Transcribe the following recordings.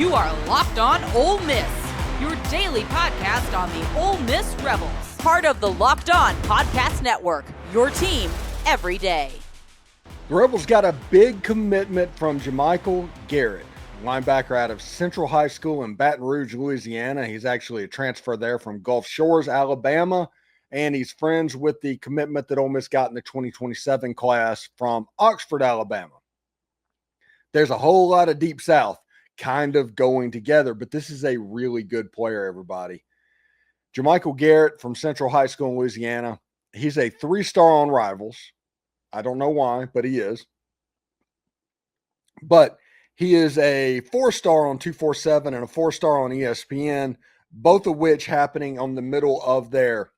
You are Locked On Ole Miss, your daily podcast on the Ole Miss Rebels. Part of the Locked On Podcast Network, your team every day. The Rebels got a big commitment from JaMichael Garrett, linebacker out of Central High School in Baton Rouge, Louisiana. He's actually a transfer there from Gulf Shores, Alabama, and he's friends with the commitment that Ole Miss got in the 2027 class from Oxford, Alabama. There's a whole lot of Deep South kind of going together, but this is a really good player, everybody. JaMichael Garrett from Central High School in Louisiana. He's a 3-star on Rivals. I don't know why, but he is. But he is a 4-star on 247 and a 4-star on ESPN, both of which happening on the middle of their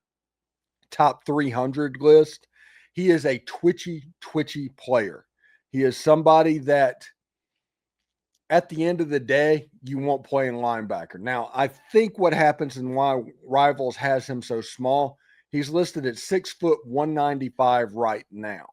top 300 list. He is a twitchy player. He is somebody that at the end of the day, you won't play in linebacker. Now, I think what happens and why Rivals has him so small, he's listed at 6 foot 195 right now.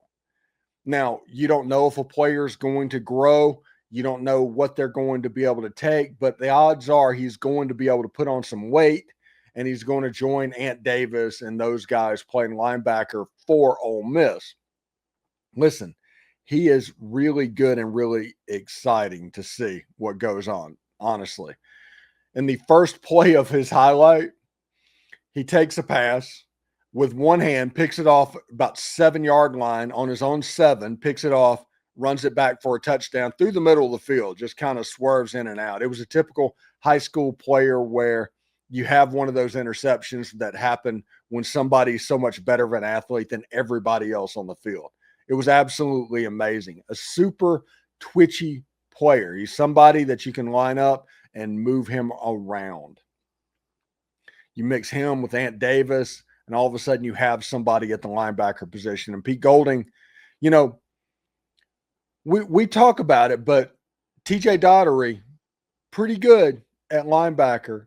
Now, you don't know if a player is going to grow. You don't know what they're going to be able to take, but the odds are he's going to be able to put on some weight and he's going to join Ant Davis and those guys playing linebacker for Ole Miss. Listen, he is really good and really exciting to see what goes on, honestly. In the first play of his highlight, he takes a pass with one hand, picks it off about 7-yard line on his own 7, picks it off, runs it back for a touchdown through the middle of the field, just kind of swerves in and out. It was a typical high school player where you have one of those interceptions that happen when somebody's so much better of an athlete than everybody else on the field. It was absolutely amazing. A super twitchy player. He's somebody that you can line up and move him around. You mix him with Ant Davis, and all of a sudden you have somebody at the linebacker position. And Pete Golding, you know, we talk about it, but TJ Daugherty, pretty good at linebacker.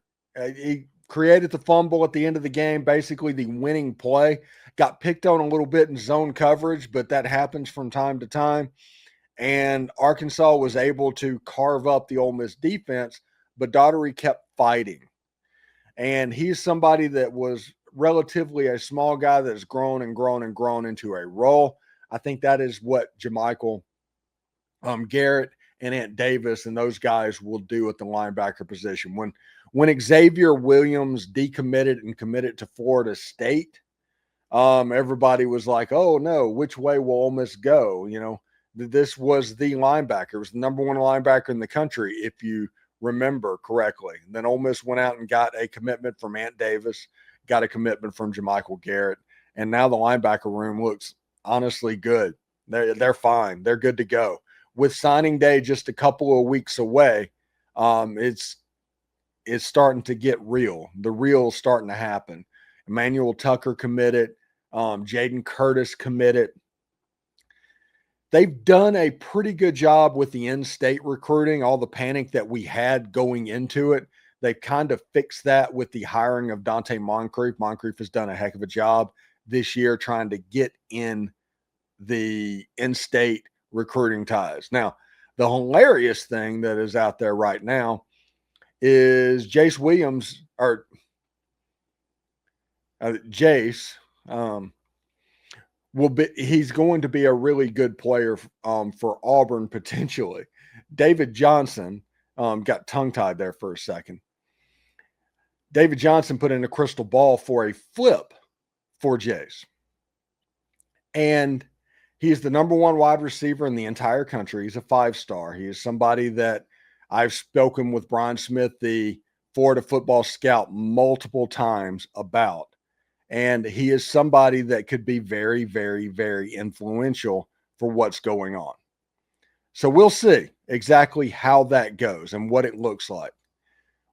He created the fumble at the end of the game, basically the winning play. Got picked on a little bit in zone coverage, but that happens from time to time. And Arkansas was able to carve up the Ole Miss defense, but Daugherty kept fighting. And he's somebody that was relatively a small guy that has grown and grown and grown into a role. I think that is what JaMichael Garrett and Ant Davis and those guys will do at the linebacker position. When Xavier Williams decommitted and committed to Florida State, everybody was like, oh no, which way will Ole Miss go? You know, this was the linebacker. It was the number 1 linebacker in the country, if you remember correctly. And then Ole Miss went out and got a commitment from Ant Davis, got a commitment from JaMichael Garrett. And now the linebacker room looks honestly good. They're fine. They're good to go. With signing day just a couple of weeks away, it's starting to get real. The real's starting to happen. Emmanuel Tucker committed. Jaden Curtis committed. They've done a pretty good job with the in-state recruiting, all the panic that we had going into it. They've kind of fixed that with the hiring of Donte Moncrief. Moncrief has done a heck of a job this year trying to get in the in-state recruiting ties. Now, the hilarious thing that is out there right now is Jace Williams, or Jace, he's going to be a really good player for Auburn potentially. David Johnson got tongue-tied there for a second. David Johnson put in a crystal ball for a flip for Jace. And he's the number 1 wide receiver in the entire country. He's a 5-star. He is somebody that I've spoken with Brian Smith, the Florida football scout, multiple times about. And he is somebody that could be very, very, very influential for what's going on. So we'll see exactly how that goes and what it looks like.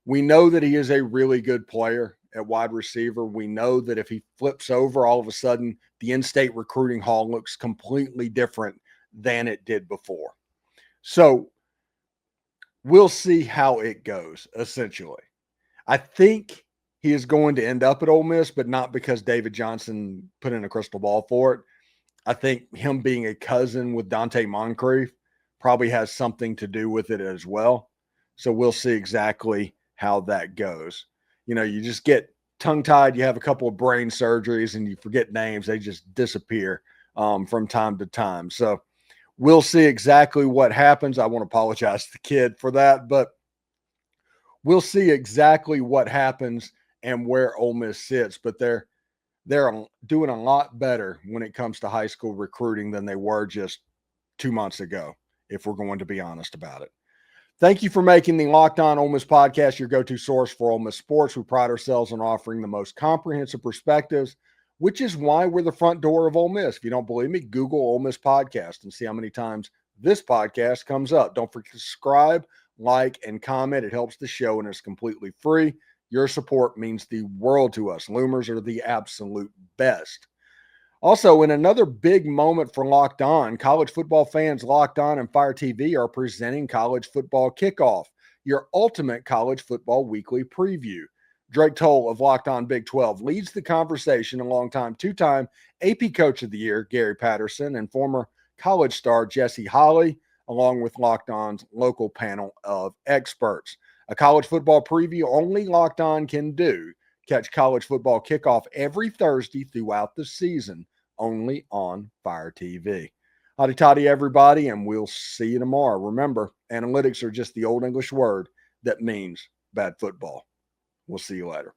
We know that he is a really good player at wide receiver. We know that if he flips over, all of a sudden the in-state recruiting hall looks completely different than it did before. So we'll see how it goes, essentially. I think he is going to end up at Ole Miss, but not because David Johnson put in a crystal ball for it. I think him being a cousin with Donte Moncrief probably has something to do with it as well. So we'll see exactly how that goes. You know, you just get tongue-tied, you have a couple of brain surgeries, and you forget names. They just disappear from time to time. So we'll see exactly what happens. I want to apologize to the kid for that, but we'll see exactly what happens and where Ole Miss sits. But they're doing a lot better when it comes to high school recruiting than they were just 2 months ago, if we're going to be honest about it. Thank you for making the Locked On Ole Miss podcast your go-to source for Ole Miss sports. We pride ourselves on offering the most comprehensive perspectives, which is why we're the front door of Ole Miss. If you don't believe me, Google Ole Miss podcast and see how many times this podcast comes up. Don't forget to subscribe, like, and comment. It helps the show and it's completely free. Your support means the world to us. Loomers are the absolute best. Also, in another big moment for Locked On, college football fans, Locked On and Fire TV are presenting College Football Kickoff, your ultimate college football weekly preview. Drake Toll of Locked On Big 12 leads the conversation alongside two-time AP Coach of the Year, Gary Patterson, and former college star Jesse Holley, along with Locked On's local panel of experts. A college football preview only Locked On can do. Catch College Football Kickoff every Thursday throughout the season, only on Fire TV. Howdy toddy, everybody, and we'll see you tomorrow. Remember, analytics are just the old English word that means bad football. We'll see you later.